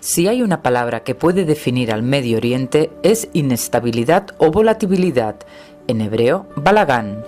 Si hay una palabra que puede definir al Medio Oriente es inestabilidad o volatilidad, en hebreo balagán.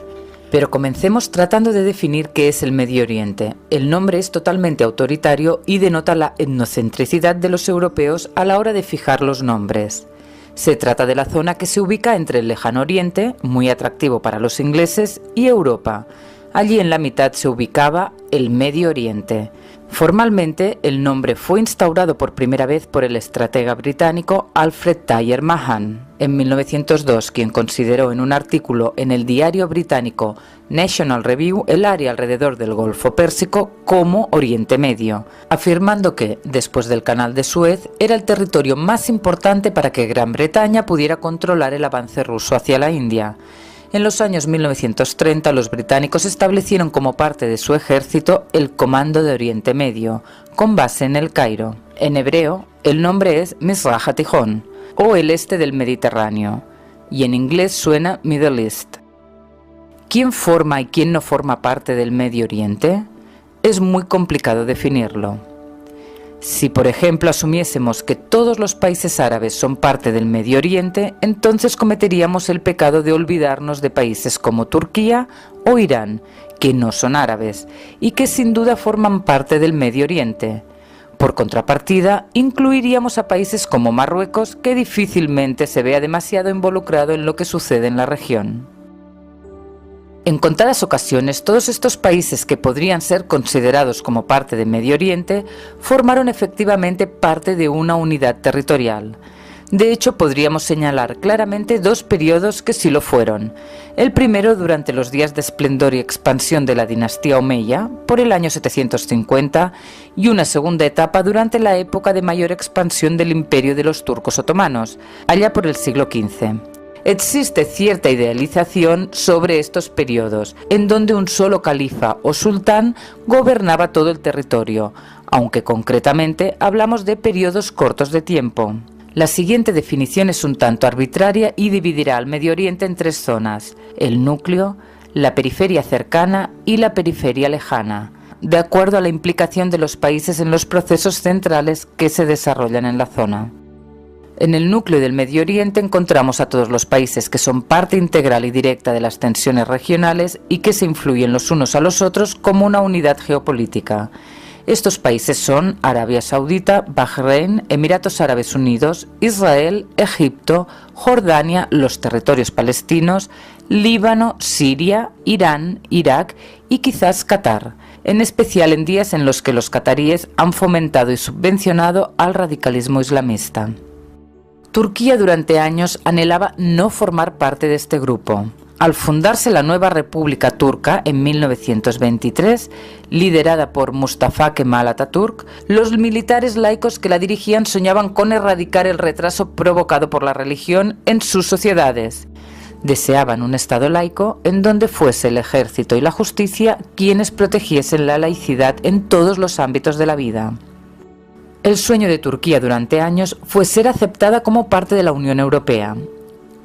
Pero comencemos tratando de definir qué es el Medio Oriente. El nombre es totalmente autoritario y denota la etnocentricidad de los europeos a la hora de fijar los nombres. Se trata de la zona que se ubica entre el Lejano Oriente, muy atractivo para los ingleses, y Europa. Allí en la mitad se ubicaba el Medio Oriente. Formalmente, el nombre fue instaurado por primera vez por el estratega británico Alfred Thayer Mahan en 1902, quien consideró en un artículo en el diario británico National Review el área alrededor del Golfo Pérsico como Oriente Medio, afirmando que, después del Canal de Suez, era el territorio más importante para que Gran Bretaña pudiera controlar el avance ruso hacia la India. En los años 1930 los británicos establecieron como parte de su ejército el Comando de Oriente Medio, con base en el Cairo. En hebreo, el nombre es Mizraj HaTijon, o el este del Mediterráneo, y en inglés suena Middle East. ¿Quién forma y quién no forma parte del Medio Oriente? Es muy complicado definirlo. Si, por ejemplo, asumiésemos que todos los países árabes son parte del Medio Oriente, entonces cometeríamos el pecado de olvidarnos de países como Turquía o Irán, que no son árabes y que sin duda forman parte del Medio Oriente. Por contrapartida, incluiríamos a países como Marruecos, que difícilmente se vea demasiado involucrado en lo que sucede en la región. En contadas ocasiones, todos estos países que podrían ser considerados como parte de Medio Oriente formaron efectivamente parte de una unidad territorial. De hecho, podríamos señalar claramente dos periodos que sí lo fueron. El primero durante los días de esplendor y expansión de la dinastía Omeya, por el año 750, y una segunda etapa durante la época de mayor expansión del imperio de los turcos otomanos, allá por el siglo XV. Existe cierta idealización sobre estos periodos, en donde un solo califa o sultán gobernaba todo el territorio, aunque concretamente hablamos de periodos cortos de tiempo. La siguiente definición es un tanto arbitraria y dividirá al Medio Oriente en tres zonas: el núcleo, la periferia cercana y la periferia lejana, de acuerdo a la implicación de los países en los procesos centrales que se desarrollan en la zona. En el núcleo del Medio Oriente encontramos a todos los países que son parte integral y directa de las tensiones regionales y que se influyen los unos a los otros como una unidad geopolítica. Estos países son Arabia Saudita, Bahrein, Emiratos Árabes Unidos, Israel, Egipto, Jordania, los territorios palestinos, Líbano, Siria, Irán, Irak y quizás Qatar, en especial en días en los que los cataríes han fomentado y subvencionado al radicalismo islamista. Turquía durante años anhelaba no formar parte de este grupo. Al fundarse la nueva República Turca en 1923, liderada por Mustafa Kemal Atatürk, los militares laicos que la dirigían soñaban con erradicar el retraso provocado por la religión en sus sociedades. Deseaban un Estado laico en donde fuese el ejército y la justicia quienes protegiesen la laicidad en todos los ámbitos de la vida. El sueño de Turquía durante años fue ser aceptada como parte de la Unión Europea.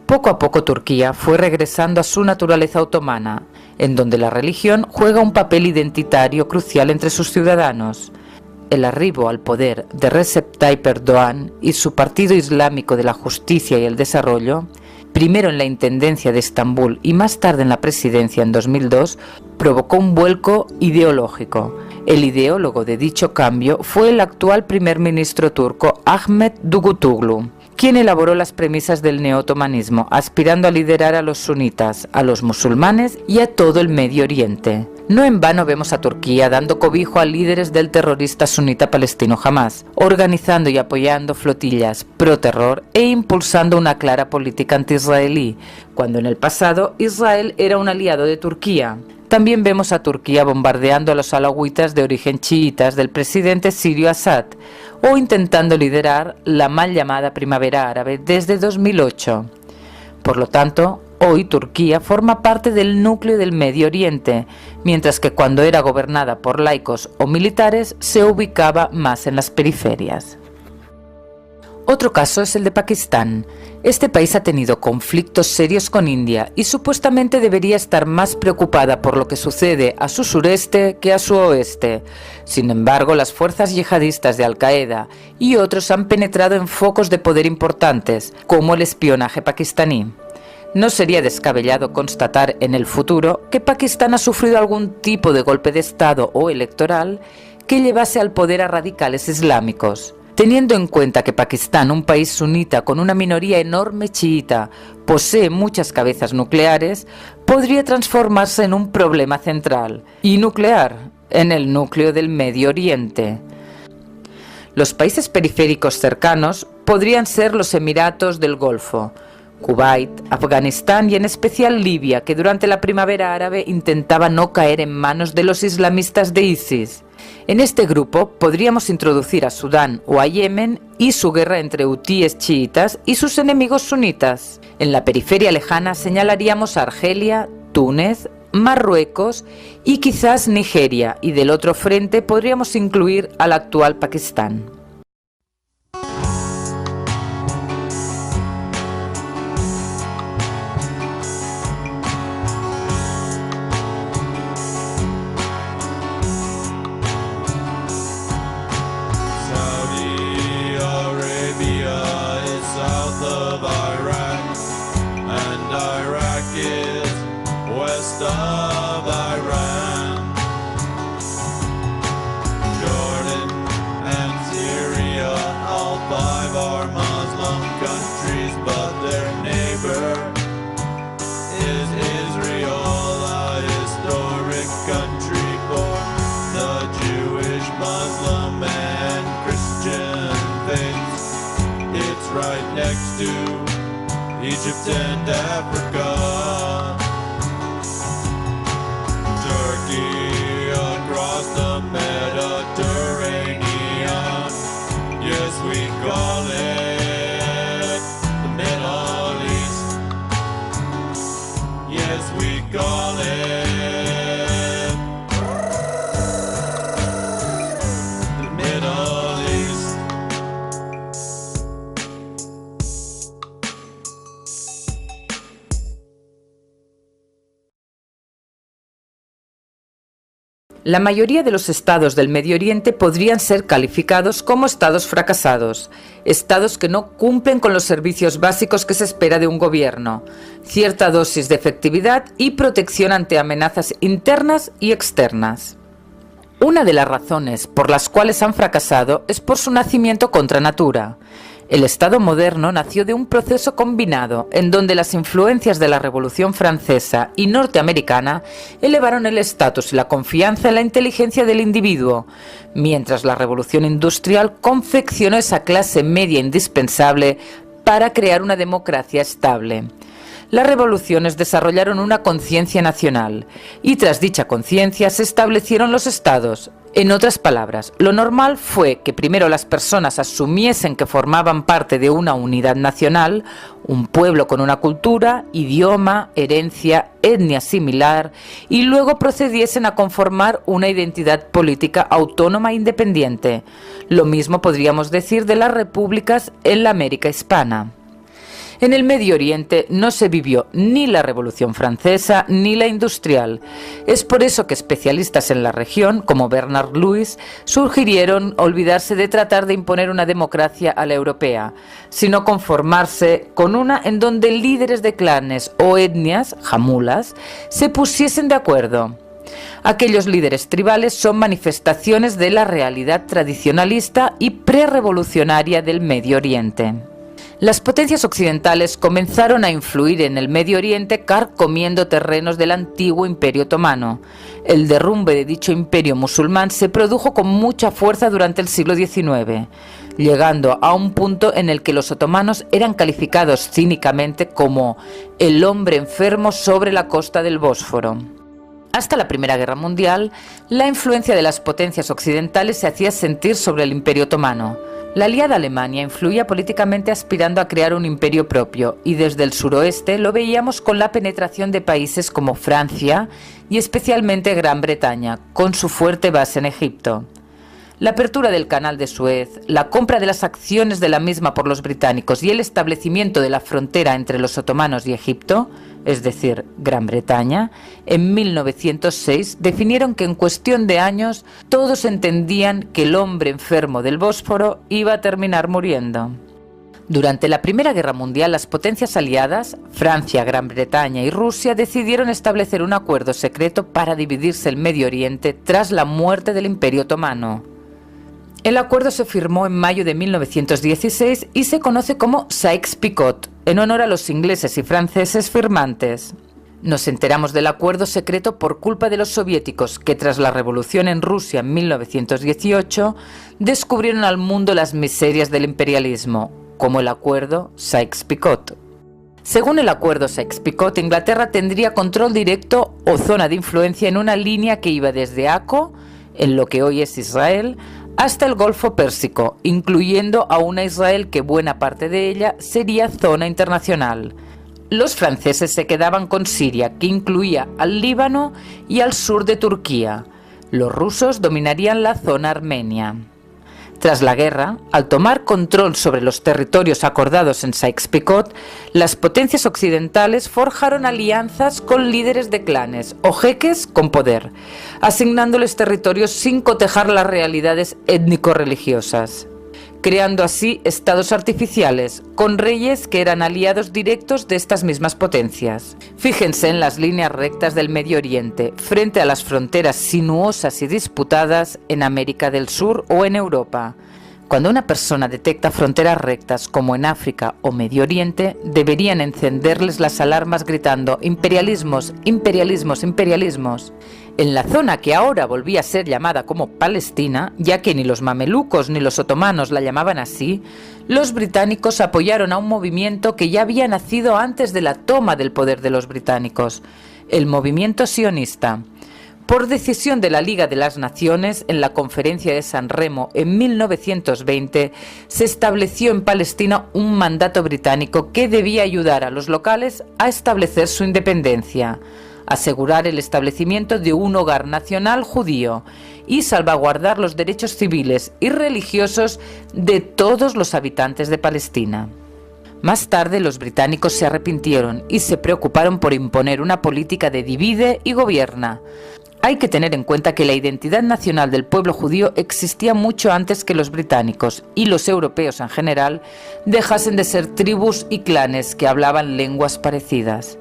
Poco a poco Turquía fue regresando a su naturaleza otomana, en donde la religión juega un papel identitario crucial entre sus ciudadanos. El arribo al poder de Recep Tayyip Erdoğan y su Partido Islámico de la Justicia y el Desarrollo, primero en la Intendencia de Estambul y más tarde en la presidencia en 2002, provocó un vuelco ideológico. El ideólogo de dicho cambio fue el actual primer ministro turco Ahmet Davutoglu, quien elaboró las premisas del neotomanismo, aspirando a liderar a los sunitas, a los musulmanes y a todo el Medio Oriente. No en vano vemos a Turquía dando cobijo a líderes del terrorista sunita palestino Hamás, organizando y apoyando flotillas pro-terror e impulsando una clara política anti-israelí, cuando en el pasado Israel era un aliado de Turquía. También vemos a Turquía bombardeando a los alawitas de origen chiitas del presidente sirio Assad, o intentando liderar la mal llamada Primavera Árabe desde 2008. Por lo tanto, hoy Turquía forma parte del núcleo del Medio Oriente, mientras que cuando era gobernada por laicos o militares se ubicaba más en las periferias. Otro caso es el de Pakistán. Este país ha tenido conflictos serios con India y supuestamente debería estar más preocupada por lo que sucede a su sureste que a su oeste. Sin embargo, las fuerzas yihadistas de Al-Qaeda y otros han penetrado en focos de poder importantes, como el espionaje pakistaní. No sería descabellado constatar en el futuro que Pakistán ha sufrido algún tipo de golpe de Estado o electoral que llevase al poder a radicales islámicos. Teniendo en cuenta que Pakistán, un país sunita con una minoría enorme chiita, posee muchas cabezas nucleares, podría transformarse en un problema central y nuclear en el núcleo del Medio Oriente. Los países periféricos cercanos podrían ser los Emiratos del Golfo, Kuwait, Afganistán y en especial Libia, que durante la primavera árabe intentaba no caer en manos de los islamistas de ISIS. En este grupo podríamos introducir a Sudán o a Yemen y su guerra entre hutíes chiitas y sus enemigos sunitas. En la periferia lejana señalaríamos a Argelia, Túnez, Marruecos y quizás Nigeria, y del otro frente podríamos incluir al actual Pakistán. Egypt and Africa, Turkey across the Mediterranean. Yes, we call it the Middle East. Yes, we call it the Middle East. La mayoría de los estados del Medio Oriente podrían ser calificados como estados fracasados, estados que no cumplen con los servicios básicos que se espera de un gobierno, cierta dosis de efectividad y protección ante amenazas internas y externas. Una de las razones por las cuales han fracasado es por su nacimiento contra natura. El Estado moderno nació de un proceso combinado en donde las influencias de la Revolución Francesa y norteamericana elevaron el estatus y la confianza en la inteligencia del individuo, mientras la Revolución Industrial confeccionó esa clase media indispensable para crear una democracia estable. Las revoluciones desarrollaron una conciencia nacional y tras dicha conciencia se establecieron los estados. En otras palabras, lo normal fue que primero las personas asumiesen que formaban parte de una unidad nacional, un pueblo con una cultura, idioma, herencia, etnia similar, y luego procediesen a conformar una identidad política autónoma e independiente. Lo mismo podríamos decir de las repúblicas en la América hispana. En el Medio Oriente no se vivió ni la Revolución Francesa ni la Industrial. Es por eso que especialistas en la región, como Bernard Lewis, sugirieron olvidarse de tratar de imponer una democracia a la europea, sino conformarse con una en donde líderes de clanes o etnias, jamulas, se pusiesen de acuerdo. Aquellos líderes tribales son manifestaciones de la realidad tradicionalista y prerrevolucionaria del Medio Oriente. Las potencias occidentales comenzaron a influir en el Medio Oriente carcomiendo terrenos del antiguo Imperio Otomano. El derrumbe de dicho imperio musulmán se produjo con mucha fuerza durante el siglo XIX, llegando a un punto en el que los otomanos eran calificados cínicamente como el hombre enfermo sobre la costa del Bósforo. Hasta la Primera Guerra Mundial, la influencia de las potencias occidentales se hacía sentir sobre el Imperio Otomano. La aliada Alemania influía políticamente aspirando a crear un imperio propio y desde el suroeste lo veíamos con la penetración de países como Francia y especialmente Gran Bretaña, con su fuerte base en Egipto. La apertura del Canal de Suez, la compra de las acciones de la misma por los británicos y el establecimiento de la frontera entre los otomanos y Egipto, es decir, Gran Bretaña, en 1906 definieron que en cuestión de años todos entendían que el hombre enfermo del Bósforo iba a terminar muriendo. Durante la Primera Guerra Mundial, las potencias aliadas, Francia, Gran Bretaña y Rusia, decidieron establecer un acuerdo secreto para dividirse el Medio Oriente tras la muerte del Imperio Otomano. El acuerdo se firmó en mayo de 1916 y se conoce como Sykes-Picot, en honor a los ingleses y franceses firmantes. Nos enteramos del acuerdo secreto por culpa de los soviéticos, que tras la revolución en Rusia en 1918 descubrieron al mundo las miserias del imperialismo, como el acuerdo Sykes-Picot. Según el acuerdo Sykes-Picot, Inglaterra tendría control directo o zona de influencia en una línea que iba desde Akko, en lo que hoy es Israel, hasta el Golfo Pérsico, incluyendo a una Israel que buena parte de ella sería zona internacional. Los franceses se quedaban con Siria, que incluía al Líbano y al sur de Turquía. Los rusos dominarían la zona armenia. Tras la guerra, al tomar control sobre los territorios acordados en Sykes-Picot, las potencias occidentales forjaron alianzas con líderes de clanes o jeques con poder, asignándoles territorios sin cotejar las realidades étnico-religiosas, creando así estados artificiales, con reyes que eran aliados directos de estas mismas potencias. Fíjense en las líneas rectas del Medio Oriente, frente a las fronteras sinuosas y disputadas en América del Sur o en Europa. Cuando una persona detecta fronteras rectas como en África o Medio Oriente, deberían encenderles las alarmas gritando «imperialismos, imperialismos, imperialismos». En la zona que ahora volvía a ser llamada como Palestina, ya que ni los mamelucos ni los otomanos la llamaban así, los británicos apoyaron a un movimiento que ya había nacido antes de la toma del poder de los británicos, el movimiento sionista. Por decisión de la Liga de las Naciones, en la Conferencia de San Remo en 1920, se estableció en Palestina un mandato británico que debía ayudar a los locales a establecer su independencia, asegurar el establecimiento de un hogar nacional judío y salvaguardar los derechos civiles y religiosos de todos los habitantes de Palestina. Más tarde los británicos se arrepintieron y se preocuparon por imponer una política de divide y gobierna. Hay que tener en cuenta que la identidad nacional del pueblo judío existía mucho antes que los británicos y los europeos en general dejasen de ser tribus y clanes que hablaban lenguas parecidas.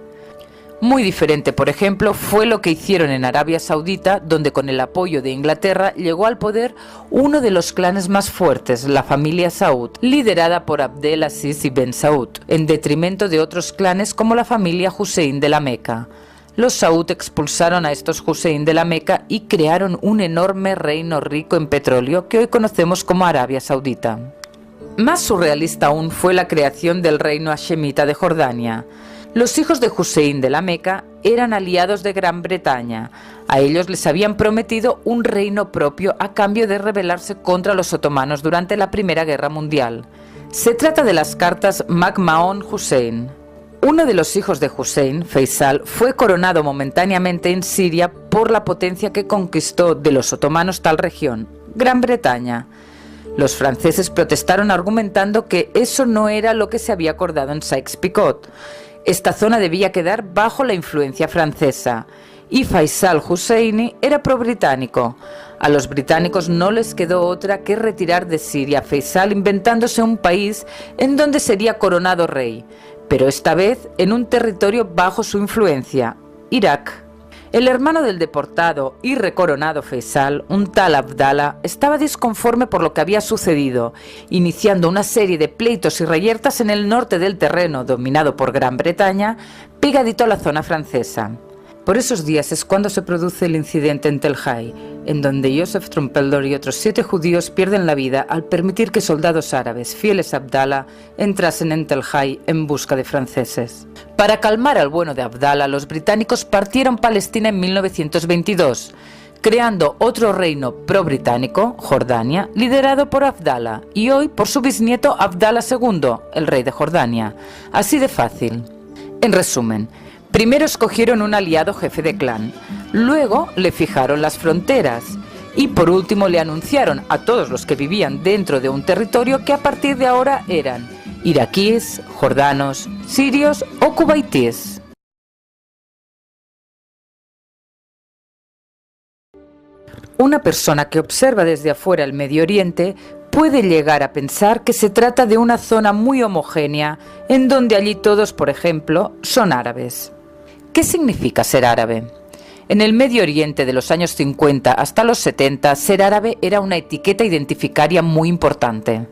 Muy diferente, por ejemplo, fue lo que hicieron en Arabia Saudita, donde con el apoyo de Inglaterra llegó al poder uno de los clanes más fuertes, la familia Saud, liderada por Abdel Aziz ibn Saud, en detrimento de otros clanes como la familia Hussein de la Meca. Los Saud expulsaron a estos Hussein de la Meca y crearon un enorme reino rico en petróleo que hoy conocemos como Arabia Saudita. Más surrealista aún fue la creación del reino hashemita de Jordania. Los hijos de Hussein de la Meca eran aliados de Gran Bretaña. A ellos les habían prometido un reino propio a cambio de rebelarse contra los otomanos durante la Primera Guerra Mundial. Se trata de las cartas MacMahon-Hussein. Uno de los hijos de Hussein, Faisal, fue coronado momentáneamente en Siria por la potencia que conquistó de los otomanos tal región, Gran Bretaña. Los franceses protestaron argumentando que eso no era lo que se había acordado en Sykes-Picot. Esta zona debía quedar bajo la influencia francesa, y Faisal Husseini era pro-británico. A los británicos no les quedó otra que retirar de Siria a Faisal, inventándose un país en donde sería coronado rey, pero esta vez en un territorio bajo su influencia, Irak. El hermano del deportado y recoronado Faisal, un tal Abdallah, estaba disconforme por lo que había sucedido, iniciando una serie de pleitos y reyertas en el norte del terreno, dominado por Gran Bretaña, pegadito a la zona francesa. Por esos días es cuando se produce el incidente en Tel Hai, en donde Joseph Trumpeldor y otros 7 judíos pierden la vida al permitir que soldados árabes fieles a Abdallah entrasen en Tel Hai en busca de franceses. Para calmar al bueno de Abdallah, los británicos partieron Palestina en 1922, creando otro reino pro-británico, Jordania, liderado por Abdallah, y hoy por su bisnieto Abdallah II, el rey de Jordania. Así de fácil. En resumen, primero escogieron un aliado jefe de clan, luego le fijaron las fronteras Y por último le anunciaron a todos los que vivían dentro de un territorio que a partir de ahora eran iraquíes, jordanos, sirios o cubaitíes. Una persona que observa desde afuera el Medio Oriente puede llegar a pensar que se trata de una zona muy homogénea, en donde allí todos, por ejemplo, son árabes. ¿Qué significa ser árabe? En el Medio Oriente de los años 50 hasta los 70, ser árabe era una etiqueta identificaria muy importante.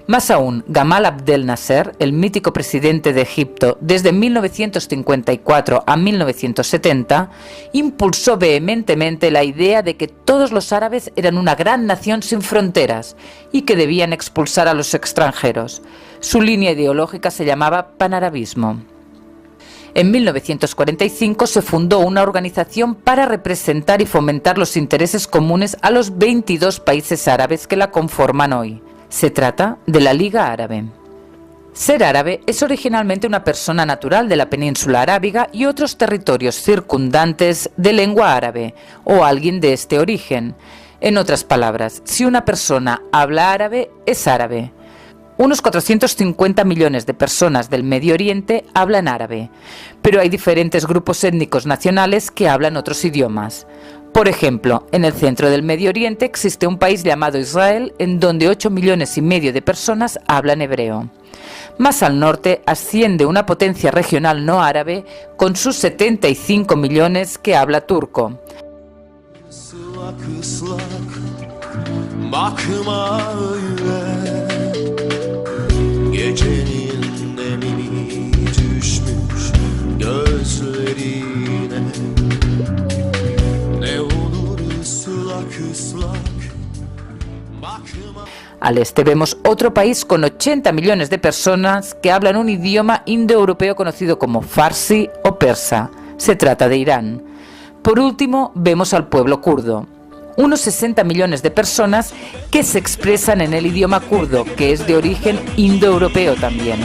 Más aún, Gamal Abdel Nasser, el mítico presidente de Egipto desde 1954 a 1970, impulsó vehementemente la idea de que todos los árabes eran una gran nación sin fronteras y que debían expulsar a los extranjeros. Su línea ideológica se llamaba panarabismo. En 1945 se fundó una organización para representar y fomentar los intereses comunes a los 22 países árabes que la conforman hoy. Se trata de la Liga Árabe. Ser árabe es originalmente una persona natural de la península arábiga y otros territorios circundantes de lengua árabe, o alguien de este origen. En otras palabras, si una persona habla árabe, es árabe. Unos 450 millones de personas del Medio Oriente hablan árabe, pero hay diferentes grupos étnicos nacionales que hablan otros idiomas. Por ejemplo, en el centro del Medio Oriente existe un país llamado Israel, en donde 8,5 millones de personas hablan hebreo. Más al norte asciende una potencia regional no árabe con sus 75 millones que habla turco. Al este vemos otro país con 80 millones de personas que hablan un idioma indoeuropeo conocido como farsi o persa. Se trata de Irán. Por último, vemos al pueblo kurdo, unos 60 millones de personas que se expresan en el idioma kurdo, que es de origen indoeuropeo también.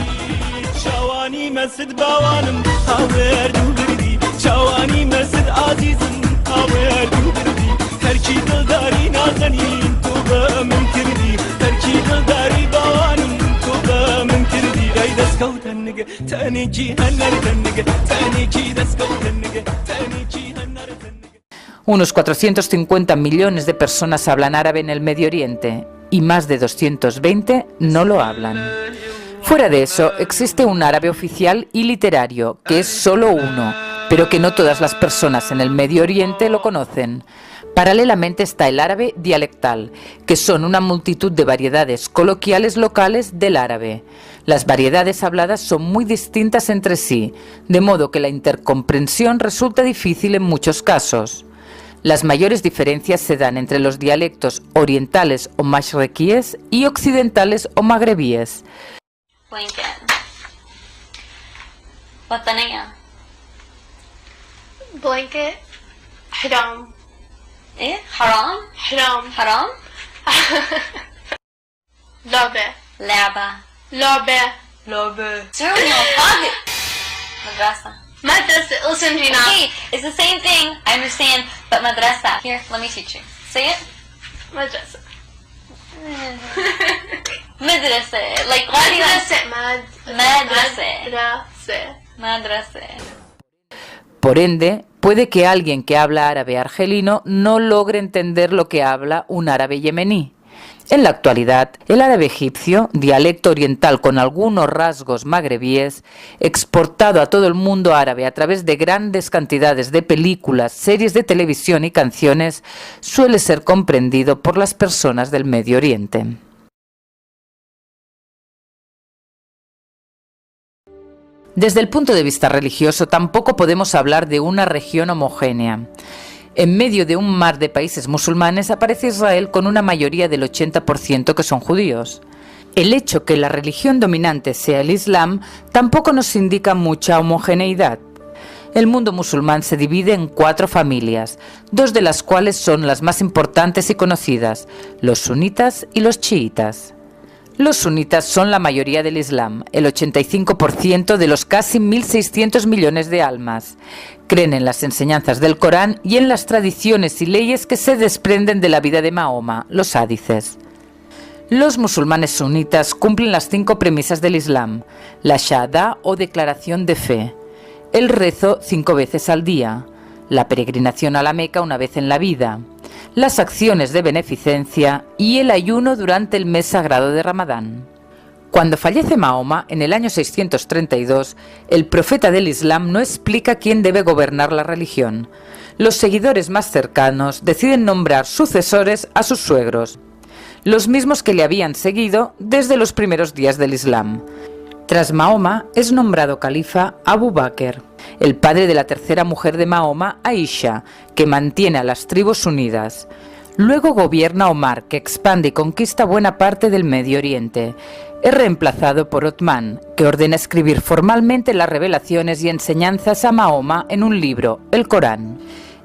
Unos 450 millones de personas hablan árabe en el Medio Oriente y más de 220 no lo hablan. Fuera de eso, existe un árabe oficial y literario, que es solo uno, pero que no todas las personas en el Medio Oriente lo conocen. Paralelamente está el árabe dialectal, que son una multitud de variedades coloquiales locales del árabe. Las variedades habladas son muy distintas entre sí, de modo que la intercomprensión resulta difícil en muchos casos. Las mayores diferencias se dan entre los dialectos orientales o mashrequíes y occidentales o magrebíes. Blanket. بطانية. Blanket. حرام. إيه؟ حرام؟ حرام. حرام؟ لعبة. لعبة. لعبة. لعبة. سوري فاضي. مدرسة. مدرسة. Listen, Gina. Okay, it's the same thing. I understand, but madrasa. Here, let me teach you. Say it. مدرسة. مدرسة. Like what do you مدرسة. مدرسة. Por ende, puede que alguien que habla árabe argelino no logre entender lo que habla un árabe yemení. En la actualidad, el árabe egipcio, dialecto oriental con algunos rasgos magrebíes, exportado a todo el mundo árabe a través de grandes cantidades de películas, series de televisión y canciones, suele ser comprendido por las personas del Medio Oriente. Desde el punto de vista religioso, tampoco podemos hablar de una región homogénea. En medio de un mar de países musulmanes aparece Israel con una mayoría del 80% que son judíos. El hecho que la religión dominante sea el Islam tampoco nos indica mucha homogeneidad. El mundo musulmán se divide en 4 familias, 2 de las cuales son las más importantes y conocidas, los sunitas y los chiitas. Los sunitas son la mayoría del Islam, el 85% de los casi 1.600 millones de almas. Creen en las enseñanzas del Corán y en las tradiciones y leyes que se desprenden de la vida de Mahoma, los hadices. Los musulmanes sunitas cumplen las 5 premisas del Islam: la shahada o declaración de fe, el rezo 5 veces al día, la peregrinación a la Meca una vez en la vida, las acciones de beneficencia y el ayuno durante el mes sagrado de Ramadán. Cuando fallece Mahoma, en el año 632, el profeta del Islam no explica quién debe gobernar la religión. Los seguidores más cercanos deciden nombrar sucesores a sus suegros, los mismos que le habían seguido desde los primeros días del Islam. Tras Mahoma es nombrado califa Abu Bakr, el padre de la tercera mujer de Mahoma, Aisha, que mantiene a las tribus unidas. Luego gobierna Omar, que expande y conquista buena parte del Medio Oriente. Es reemplazado por Othman, que ordena escribir formalmente las revelaciones y enseñanzas a Mahoma en un libro, el Corán.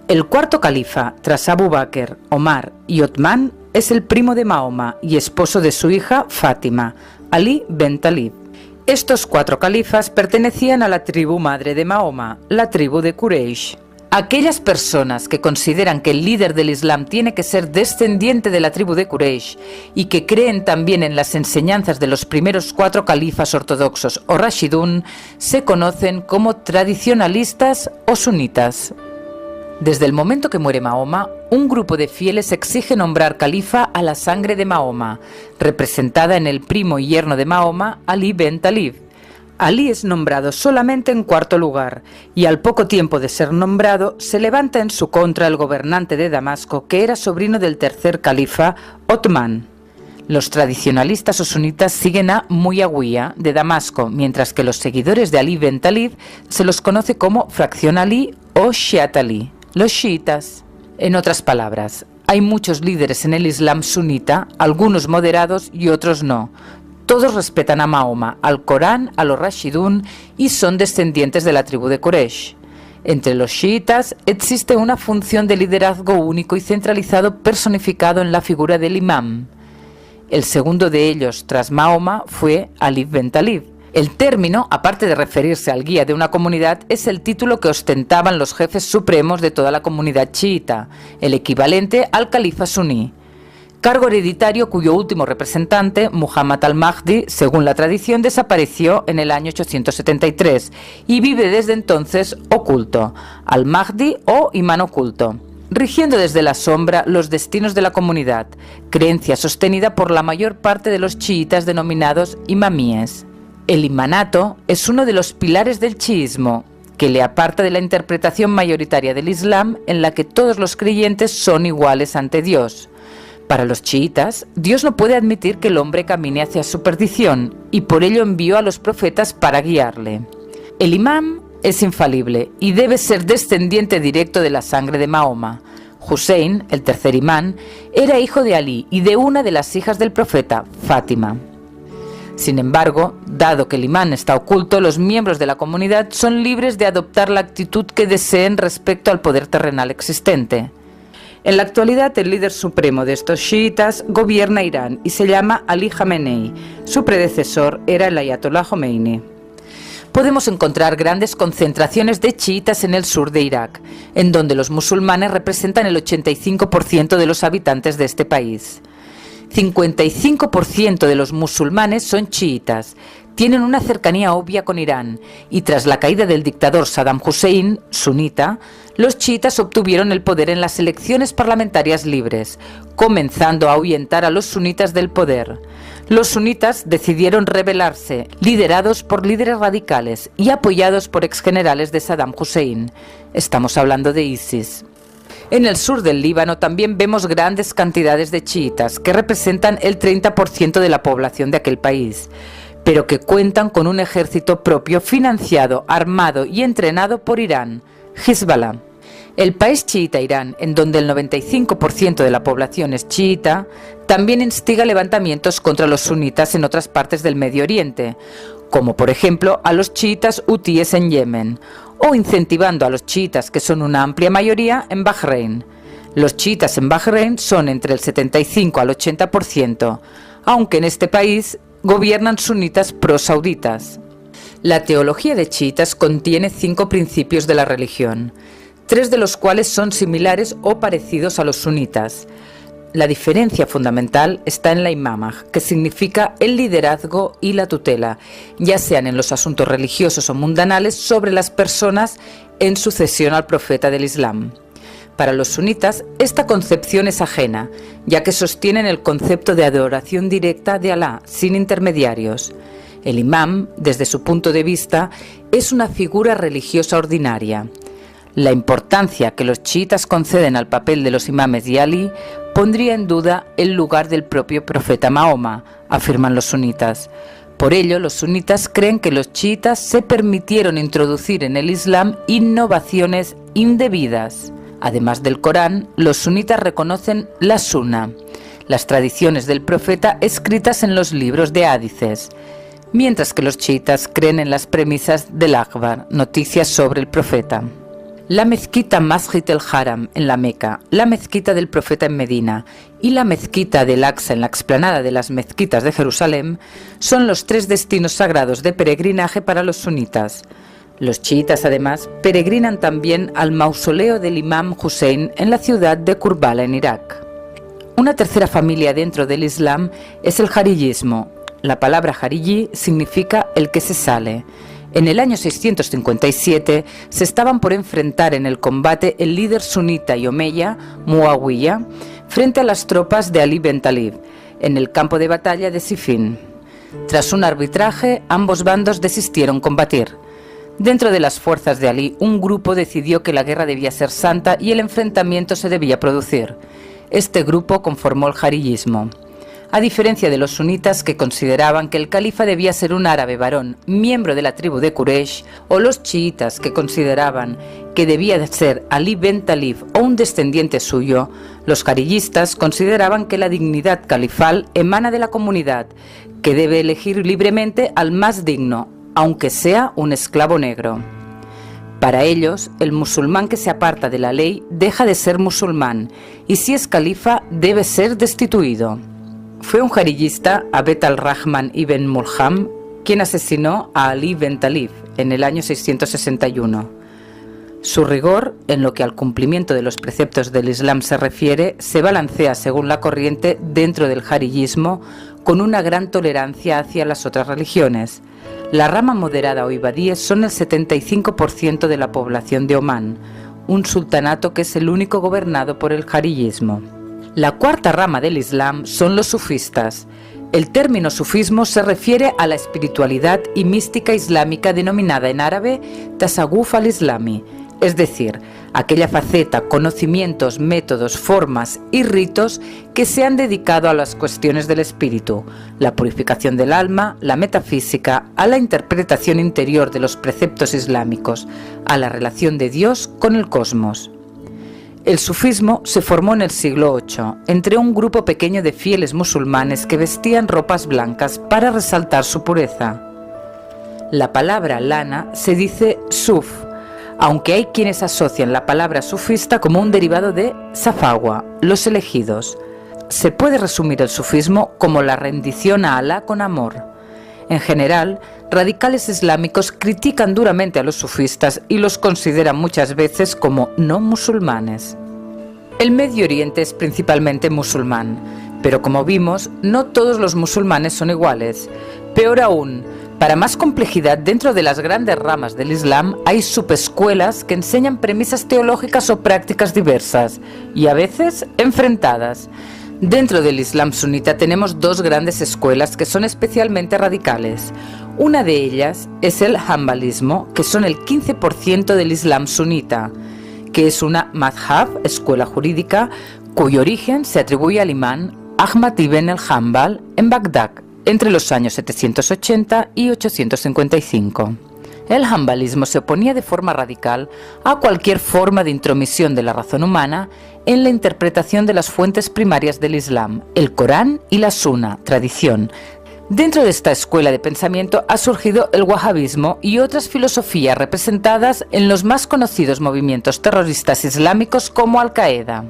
El cuarto califa, tras Abu Bakr, Omar y Othman, es el primo de Mahoma y esposo de su hija Fátima, Ali ben Talib. Estos 4 califas pertenecían a la tribu madre de Mahoma, la tribu de Quraysh. Aquellas personas que consideran que el líder del Islam tiene que ser descendiente de la tribu de Quraysh y que creen también en las enseñanzas de los primeros 4 califas ortodoxos o Rashidun se conocen como tradicionalistas o sunitas. Desde el momento que muere Mahoma, un grupo de fieles exige nombrar califa a la sangre de Mahoma, representada en el primo y yerno de Mahoma, Ali ben Talib. Ali es nombrado solamente en 4.º lugar, y al poco tiempo de ser nombrado, se levanta en su contra el gobernante de Damasco, que era sobrino del tercer califa, Othman. Los tradicionalistas o sunitas siguen a Muawiyah de Damasco, mientras que los seguidores de Ali ben Talib se los conoce como fracción Ali o Shiat Ali, los chiitas. En otras palabras, hay muchos líderes en el Islam sunita, algunos moderados y otros no. Todos respetan a Mahoma, al Corán, a los Rashidun y son descendientes de la tribu de Quraysh. Entre los chiitas existe una función de liderazgo único y centralizado personificado en la figura del imam. El segundo de ellos, tras Mahoma, fue Ali ben Talib. El término, aparte de referirse al guía de una comunidad, es el título que ostentaban los jefes supremos de toda la comunidad chiita, el equivalente al califa suní. Cargo hereditario cuyo último representante, Muhammad al-Mahdi, según la tradición, desapareció en el año 873 y vive desde entonces oculto, al-Mahdi o imán oculto, rigiendo desde la sombra los destinos de la comunidad, creencia sostenida por la mayor parte de los chiitas denominados imamíes. El imanato es uno de los pilares del chiismo, que le aparta de la interpretación mayoritaria del Islam en la que todos los creyentes son iguales ante Dios. Para los chiitas, Dios no puede admitir que el hombre camine hacia su perdición y por ello envió a los profetas para guiarle. El imam es infalible y debe ser descendiente directo de la sangre de Mahoma. Hussein, el tercer imán, era hijo de Ali y de una de las hijas del profeta, Fátima. Sin embargo, dado que el imán está oculto, los miembros de la comunidad son libres de adoptar la actitud que deseen respecto al poder terrenal existente. En la actualidad, el líder supremo de estos chiitas gobierna Irán y se llama Ali Khamenei. Su predecesor era el Ayatollah Khomeini. Podemos encontrar grandes concentraciones de chiitas en el sur de Irak, en donde los musulmanes representan el 85% de los habitantes de este país. 55% de los musulmanes son chiitas, tienen una cercanía obvia con Irán y tras la caída del dictador Saddam Hussein, sunita, los chiitas obtuvieron el poder en las elecciones parlamentarias libres, comenzando a ahuyentar a los sunitas del poder. Los sunitas decidieron rebelarse, liderados por líderes radicales y apoyados por exgenerales de Saddam Hussein. Estamos hablando de ISIS. En el sur del Líbano también vemos grandes cantidades de chiitas, que representan el 30% de la población de aquel país, pero que cuentan con un ejército propio financiado, armado y entrenado por Irán, Hezbollah. El país chiita Irán, en donde el 95% de la población es chiita, también instiga levantamientos contra los sunitas en otras partes del Medio Oriente, como por ejemplo a los chiitas hutíes en Yemen, o incentivando a los chiitas, que son una amplia mayoría, en Bahrein. Los chiitas en Bahrein son entre el 75 al 80%, aunque en este país gobiernan sunitas prosauditas. La teología de chiitas contiene 5 principios de la religión, 3 de los cuales son similares o parecidos a los sunitas. La diferencia fundamental está en la imamah, que significa el liderazgo y la tutela, ya sean en los asuntos religiosos o mundanales sobre las personas en sucesión al profeta del Islam. Para los sunitas, esta concepción es ajena, ya que sostienen el concepto de adoración directa de Alá, sin intermediarios. El imam, desde su punto de vista, es una figura religiosa ordinaria. La importancia que los chiitas conceden al papel de los imames y Ali pondría en duda el lugar del propio profeta Mahoma, afirman los sunitas. Por ello, los sunitas creen que los chiitas se permitieron introducir en el Islam innovaciones indebidas. Además del Corán, los sunitas reconocen la Sunna, las tradiciones del profeta escritas en los libros de hadices, mientras que los chiitas creen en las premisas del Akhbar, noticias sobre el profeta. La mezquita Masjid el-Haram en la Meca, la mezquita del profeta en Medina y la mezquita del Aqsa en la explanada de las mezquitas de Jerusalén son los 3 destinos sagrados de peregrinaje para los sunitas. Los chiitas, además, peregrinan también al mausoleo del imam Hussein en la ciudad de Kurbala, en Irak. Una tercera familia dentro del Islam es el jariyismo. La palabra jariyí significa el que se sale. En el año 657 se estaban por enfrentar en el combate el líder sunita y omeya, Muawiyah, frente a las tropas de Ali ben Talib, en el campo de batalla de Sifín. Tras un arbitraje, ambos bandos desistieron combatir. Dentro de las fuerzas de Ali, un grupo decidió que la guerra debía ser santa y el enfrentamiento se debía producir. Este grupo conformó el jariyismo. A diferencia de los sunitas, que consideraban que el califa debía ser un árabe varón, miembro de la tribu de Quraysh, o los chiitas, que consideraban que debía de ser Ali ben Talib o un descendiente suyo, los jariyistas consideraban que la dignidad califal emana de la comunidad, que debe elegir libremente al más digno, aunque sea un esclavo negro. Para ellos, el musulmán que se aparta de la ley deja de ser musulmán, y si es califa debe ser destituido. Fue un jariyista, Abed al-Rahman ibn Mulham, quien asesinó a Ali ben Talib en el año 661. Su rigor, en lo que al cumplimiento de los preceptos del Islam se refiere, se balancea según la corriente dentro del jariyismo con una gran tolerancia hacia las otras religiones. La rama moderada o ibadíes son el 75% de la población de Omán, un sultanato que es el único gobernado por el jariyismo. La cuarta rama del Islam son los sufistas. El término sufismo se refiere a la espiritualidad y mística islámica denominada en árabe tasawuf al-islami, es decir, aquella faceta, conocimientos, métodos, formas y ritos que se han dedicado a las cuestiones del espíritu, la purificación del alma, la metafísica, a la interpretación interior de los preceptos islámicos, a la relación de Dios con el cosmos. El sufismo se formó en el siglo VIII, entre un grupo pequeño de fieles musulmanes que vestían ropas blancas para resaltar su pureza. La palabra lana se dice suf, aunque hay quienes asocian la palabra sufista como un derivado de safawa, los elegidos. Se puede resumir el sufismo como la rendición a Alá con amor. En general, radicales islámicos critican duramente a los sufistas y los consideran muchas veces como no musulmanes. El Medio Oriente es principalmente musulmán, pero como vimos, no todos los musulmanes son iguales. Peor aún, para más complejidad, dentro de las grandes ramas del Islam hay subescuelas que enseñan premisas teológicas o prácticas diversas, y a veces enfrentadas. Dentro del Islam sunita tenemos 2 grandes escuelas que son especialmente radicales. Una de ellas es el hanbalismo, que son el 15% del Islam sunita, que es una madhab, escuela jurídica, cuyo origen se atribuye al imán Ahmad ibn al-Hanbal en Bagdad, entre los años 780 y 855. El hanbalismo se oponía de forma radical a cualquier forma de intromisión de la razón humana en la interpretación de las fuentes primarias del Islam, el Corán y la Sunna, tradición. Dentro de esta escuela de pensamiento ha surgido el wahabismo y otras filosofías representadas en los más conocidos movimientos terroristas islámicos como Al-Qaeda.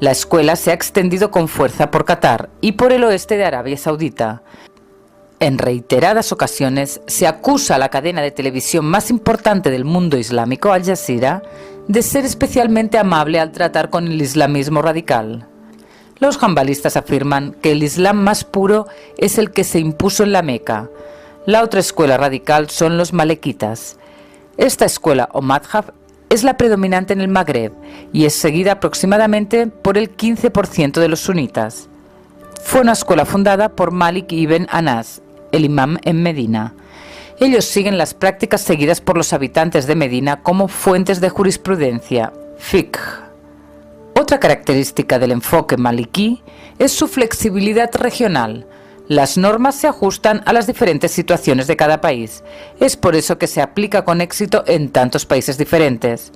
La escuela se ha extendido con fuerza por Qatar y por el oeste de Arabia Saudita. En reiteradas ocasiones se acusa a la cadena de televisión más importante del mundo islámico, Al Jazeera, de ser especialmente amable al tratar con el islamismo radical. Los hanbalistas afirman que el islam más puro es el que se impuso en la Meca. La otra escuela radical son los malequitas. Esta escuela o madhab es la predominante en el Magreb y es seguida aproximadamente por el 15% de los sunitas. Fue una escuela fundada por Malik ibn Anas, el imam en Medina. Ellos siguen las prácticas seguidas por los habitantes de Medina como fuentes de jurisprudencia, fiqh. Otra característica del enfoque malikí es su flexibilidad regional. Las normas se ajustan a las diferentes situaciones de cada país. Es por eso que se aplica con éxito en tantos países diferentes.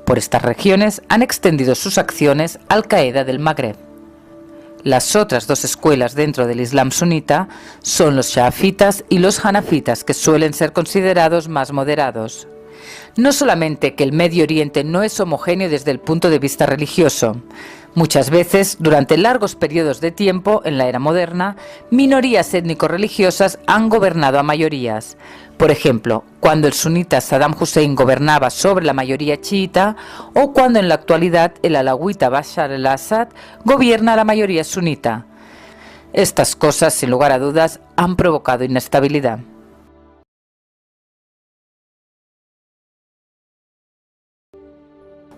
Por estas regiones han extendido sus acciones Al-Qaeda del Magreb. Las otras dos escuelas dentro del Islam sunita son los shafitas y los hanafitas, que suelen ser considerados más moderados. No solamente que el Medio Oriente no es homogéneo desde el punto de vista religioso. Muchas veces, durante largos periodos de tiempo, en la era moderna, minorías étnico-religiosas han gobernado a mayorías. Por ejemplo, cuando el sunita Saddam Hussein gobernaba sobre la mayoría chiita, o cuando en la actualidad el alawita Bashar al-Assad gobierna a la mayoría sunita. Estas cosas, sin lugar a dudas, han provocado inestabilidad.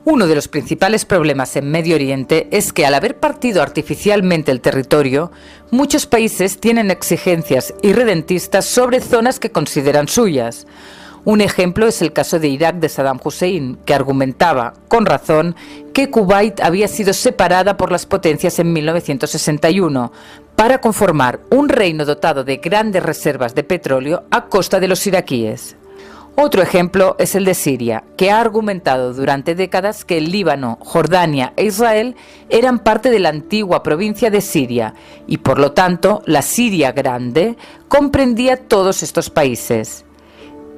Uno de los principales problemas en Medio Oriente es que al haber partido artificialmente el territorio, muchos países tienen exigencias irredentistas sobre zonas que consideran suyas. Un ejemplo es el caso de Irak de Saddam Hussein, que argumentaba, con razón, que Kuwait había sido separada por las potencias en 1961 para conformar un reino dotado de grandes reservas de petróleo a costa de los iraquíes. Otro ejemplo es el de Siria, que ha argumentado durante décadas que el Líbano, Jordania e Israel eran parte de la antigua provincia de Siria y, por lo tanto, la Siria Grande comprendía todos estos países.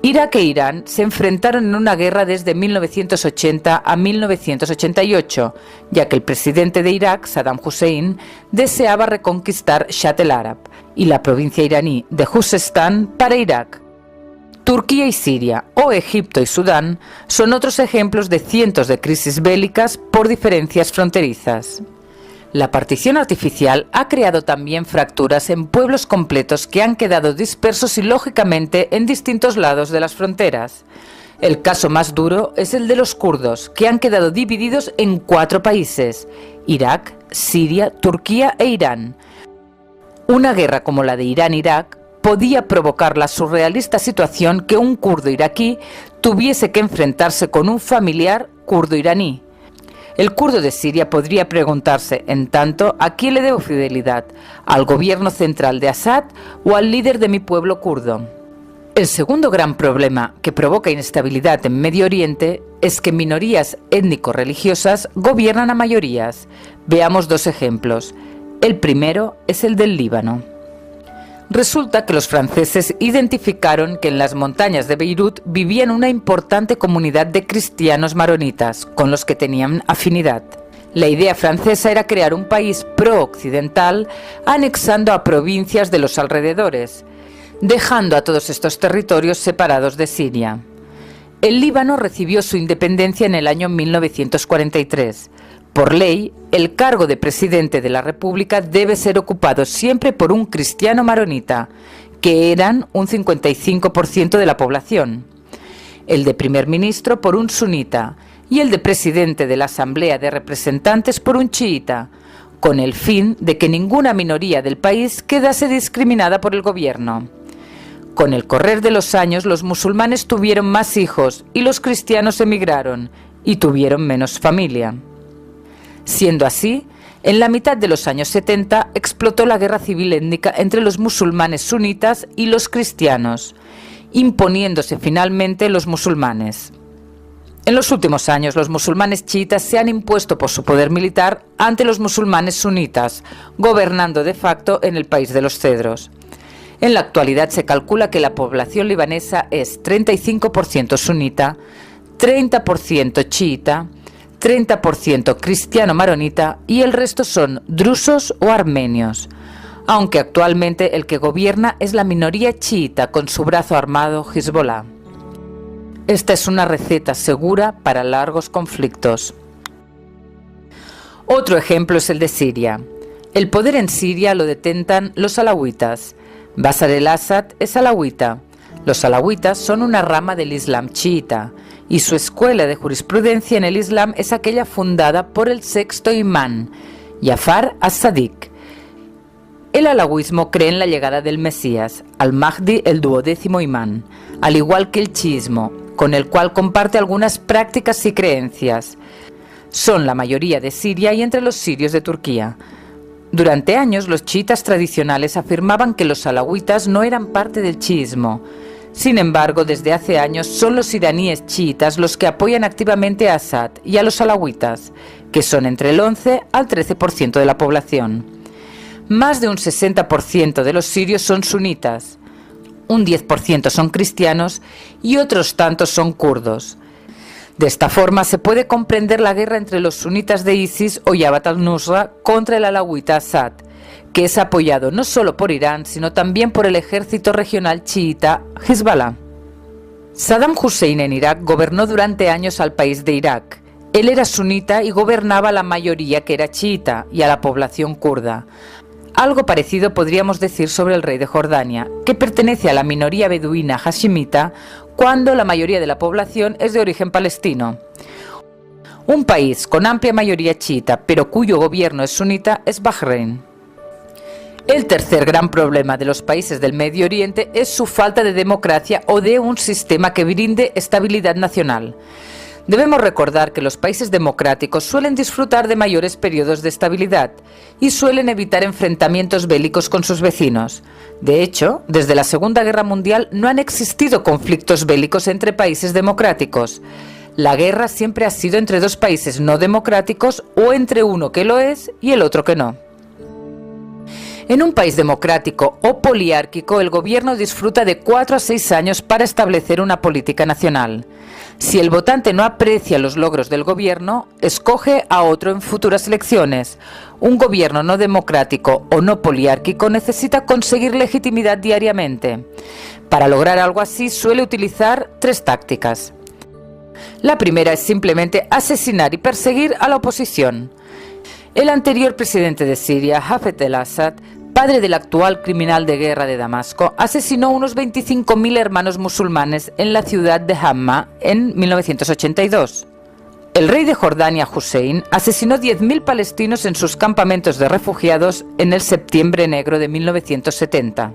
Irak e Irán se enfrentaron en una guerra desde 1980 a 1988, ya que el presidente de Irak, Saddam Hussein, deseaba reconquistar Shat el-Arab y la provincia iraní de Juzestán para Irak. Turquía y Siria, o Egipto y Sudán, son otros ejemplos de cientos de crisis bélicas por diferencias fronterizas. La partición artificial ha creado también fracturas en pueblos completos que han quedado dispersos ilógicamente en distintos lados de las fronteras. El caso más duro es el de los kurdos, que han quedado divididos en 4 países: Irak, Siria, Turquía e Irán. Una guerra como la de Irán-Irak podía provocar la surrealista situación que un kurdo iraquí tuviese que enfrentarse con un familiar kurdo iraní. El kurdo de Siria podría preguntarse, en tanto, ¿a quién le debo fidelidad? ¿Al gobierno central de Assad o al líder de mi pueblo kurdo? El segundo gran problema que provoca inestabilidad en Medio Oriente es que minorías étnico-religiosas gobiernan a mayorías. Veamos 2 ejemplos. El primero es el del Líbano. Resulta que los franceses identificaron que en las montañas de Beirut vivían una importante comunidad de cristianos maronitas, con los que tenían afinidad. La idea francesa era crear un país pro-occidental anexando a provincias de los alrededores, dejando a todos estos territorios separados de Siria. El Líbano recibió su independencia en el año 1943. Por ley, el cargo de presidente de la República debe ser ocupado siempre por un cristiano maronita, que eran un 55% de la población, el de primer ministro por un sunita y el de presidente de la Asamblea de Representantes por un chiita, con el fin de que ninguna minoría del país quedase discriminada por el gobierno. Con el correr de los años, los musulmanes tuvieron más hijos y los cristianos emigraron y tuvieron menos familia. Siendo así, en la mitad de los años 70 explotó la guerra civil étnica entre los musulmanes sunitas y los cristianos, imponiéndose finalmente los musulmanes. En los últimos años, los musulmanes chiitas se han impuesto por su poder militar ante los musulmanes sunitas, gobernando de facto en el país de los cedros. En la actualidad se calcula que la población libanesa es 35% sunita, 30% chiita, 30% cristiano maronita y el resto son drusos o armenios, aunque actualmente el que gobierna es la minoría chiita con su brazo armado Hezbollah. Esta es una receta segura para largos conflictos. Otro ejemplo es el de Siria. El poder en Siria lo detentan los alawitas. Bashar el-Assad es alawita. Los alawitas son una rama del Islam chiita y su escuela de jurisprudencia en el Islam es aquella fundada por el sexto imán, Jafar as-Sadiq. El alawismo cree en la llegada del Mesías, al-Mahdi, el 12º imán, al igual que el chiismo, con el cual comparte algunas prácticas y creencias. Son la mayoría de Siria y entre los sirios de Turquía. Durante años los chiitas tradicionales afirmaban que los alawitas no eran parte del chiismo. Sin embargo, desde hace años son los iraníes chiitas los que apoyan activamente a Assad y a los alawitas, que son entre el 11 al 13% de la población. Más de un 60% de los sirios son sunitas, un 10% son cristianos y otros tantos son kurdos. De esta forma se puede comprender la guerra entre los sunitas de ISIS o Jabhat al-Nusra contra el alawita Assad, que es apoyado no solo por Irán, sino también por el ejército regional chiita Hezbollah. Saddam Hussein en Irak gobernó durante años al país de Irak. Él era sunita y gobernaba a la mayoría que era chiita y a la población kurda. Algo parecido podríamos decir sobre el rey de Jordania, que pertenece a la minoría beduina hashimita cuando la mayoría de la población es de origen palestino. Un país con amplia mayoría chiita, pero cuyo gobierno es sunita, es Bahrein. El tercer gran problema de los países del Medio Oriente es su falta de democracia o de un sistema que brinde estabilidad nacional. Debemos recordar que los países democráticos suelen disfrutar de mayores periodos de estabilidad y suelen evitar enfrentamientos bélicos con sus vecinos. De hecho, desde la Segunda Guerra Mundial no han existido conflictos bélicos entre países democráticos. La guerra siempre ha sido entre dos países no democráticos o entre uno que lo es y el otro que no. En un país democrático o poliárquico, el gobierno disfruta de 4 a 6 años para establecer una política nacional. Si el votante no aprecia los logros del gobierno, escoge a otro en futuras elecciones. Un gobierno no democrático o no poliárquico necesita conseguir legitimidad diariamente. Para lograr algo así suele utilizar 3 tácticas. La primera es simplemente asesinar y perseguir a la oposición. El anterior presidente de Siria, Hafez el-Assad, padre del actual criminal de guerra de Damasco, asesinó unos 25.000 hermanos musulmanes en la ciudad de Hamma en 1982. El rey de Jordania, Hussein, asesinó 10.000 palestinos en sus campamentos de refugiados en el Septiembre Negro de 1970.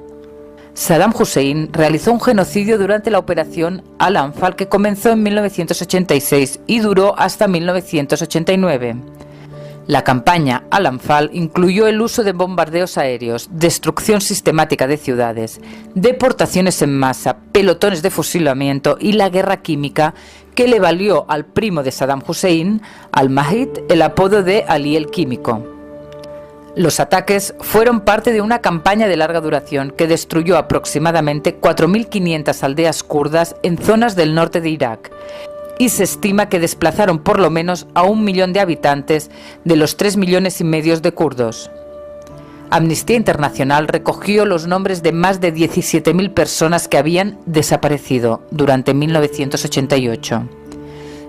Saddam Hussein realizó un genocidio durante la operación Al-Anfal que comenzó en 1986 y duró hasta 1989. La campaña Al-Anfal incluyó el uso de bombardeos aéreos, destrucción sistemática de ciudades, deportaciones en masa, pelotones de fusilamiento y la guerra química que le valió al primo de Saddam Hussein, al-Mahdi, el apodo de Ali el Químico. Los ataques fueron parte de una campaña de larga duración que destruyó aproximadamente 4.500 aldeas kurdas en zonas del norte de Irak, y se estima que desplazaron por lo menos a 1 millón de habitantes de los 3,5 millones de kurdos. Amnistía Internacional recogió los nombres de más de 17.000 personas que habían desaparecido durante 1988.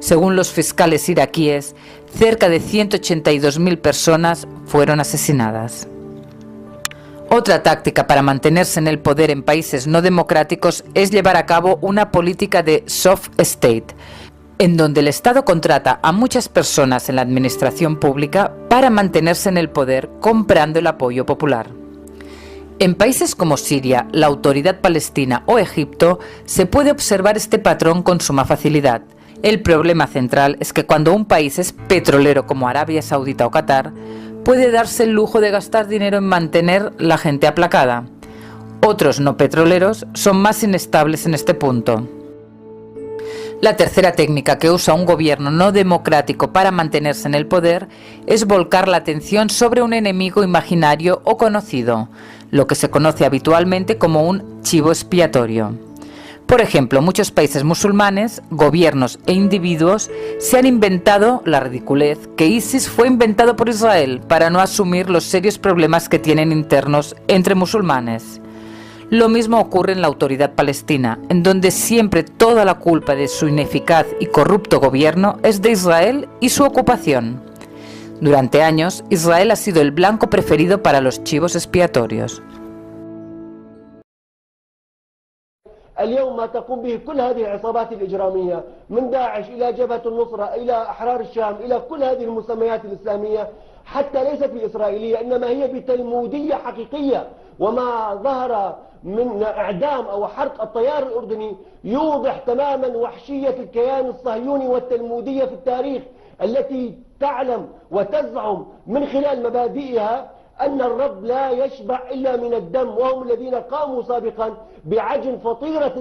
Según los fiscales iraquíes, cerca de 182.000 personas fueron asesinadas. Otra táctica para mantenerse en el poder en países no democráticos es llevar a cabo una política de soft state, en donde el Estado contrata a muchas personas en la administración pública para mantenerse en el poder comprando el apoyo popular. En países como Siria, la Autoridad Palestina o Egipto se puede observar este patrón con suma facilidad. El problema central es que cuando un país es petrolero como Arabia Saudita o Qatar, puede darse el lujo de gastar dinero en mantener la gente aplacada. Otros no petroleros son más inestables en este punto. La tercera técnica que usa un gobierno no democrático para mantenerse en el poder es volcar la atención sobre un enemigo imaginario o conocido, lo que se conoce habitualmente como un chivo expiatorio. Por ejemplo, muchos países musulmanes, gobiernos e individuos se han inventado la ridiculez que ISIS fue inventado por Israel para no asumir los serios problemas que tienen internos entre musulmanes. Lo mismo ocurre en la Autoridad Palestina, en donde siempre toda la culpa de su ineficaz y corrupto gobierno es de Israel y su ocupación. Durante años, Israel ha sido el blanco preferido para los chivos expiatorios. اليوم ما تقوم به كل هذه العصابات الإجرامية من داعش إلى جبهة النصرة إلى أحرار الشام إلى كل هذه المسميات الإسلامية حتى ليست بإسرائيلية إنما هي بتلمودية حقيقية. وما ظهر من إعدام أو حرق الطيار الأردني يوضح تماما وحشية الكيان الصهيوني والتلمودية في التاريخ التي تعلم وتزعم من خلال مبادئها أن الرب لا يشبع إلا من الدم وهم الذين قاموا سابقا بعجن فطيرة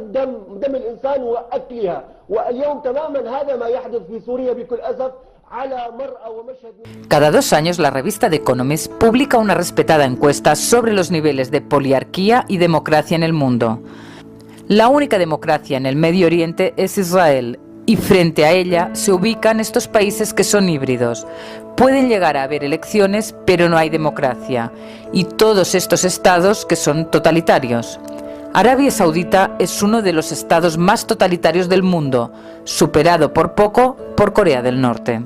دم الإنسان وأكلها. واليوم تماما هذا ما يحدث في سوريا بكل أسف. Cada 2 años la revista The Economist publica una respetada encuesta sobre los niveles de poliarquía y democracia en el mundo. La única democracia en el Medio Oriente es Israel, y frente a ella se ubican estos países que son híbridos. Pueden llegar a haber elecciones, pero no hay democracia, y todos estos estados que son totalitarios. Arabia Saudita es uno de los estados más totalitarios del mundo, superado por poco por Corea del Norte.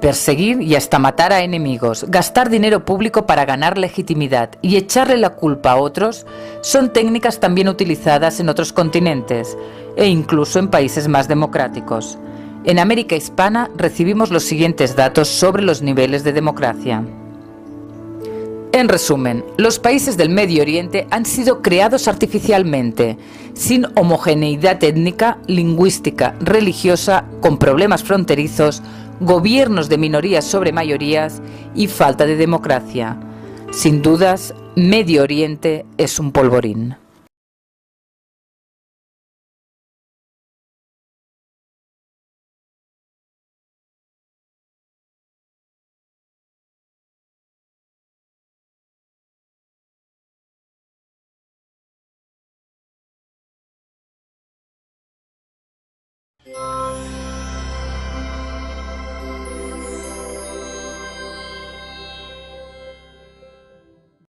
Perseguir y hasta matar a enemigos, gastar dinero público para ganar legitimidad y echarle la culpa a otros son técnicas también utilizadas en otros continentes e incluso en países más democráticos. En América Hispana recibimos los siguientes datos sobre los niveles de democracia. En resumen, los países del Medio Oriente han sido creados artificialmente, sin homogeneidad étnica, lingüística, religiosa, con problemas fronterizos, gobiernos de minorías sobre mayorías y falta de democracia. Sin dudas, Medio Oriente es un polvorín.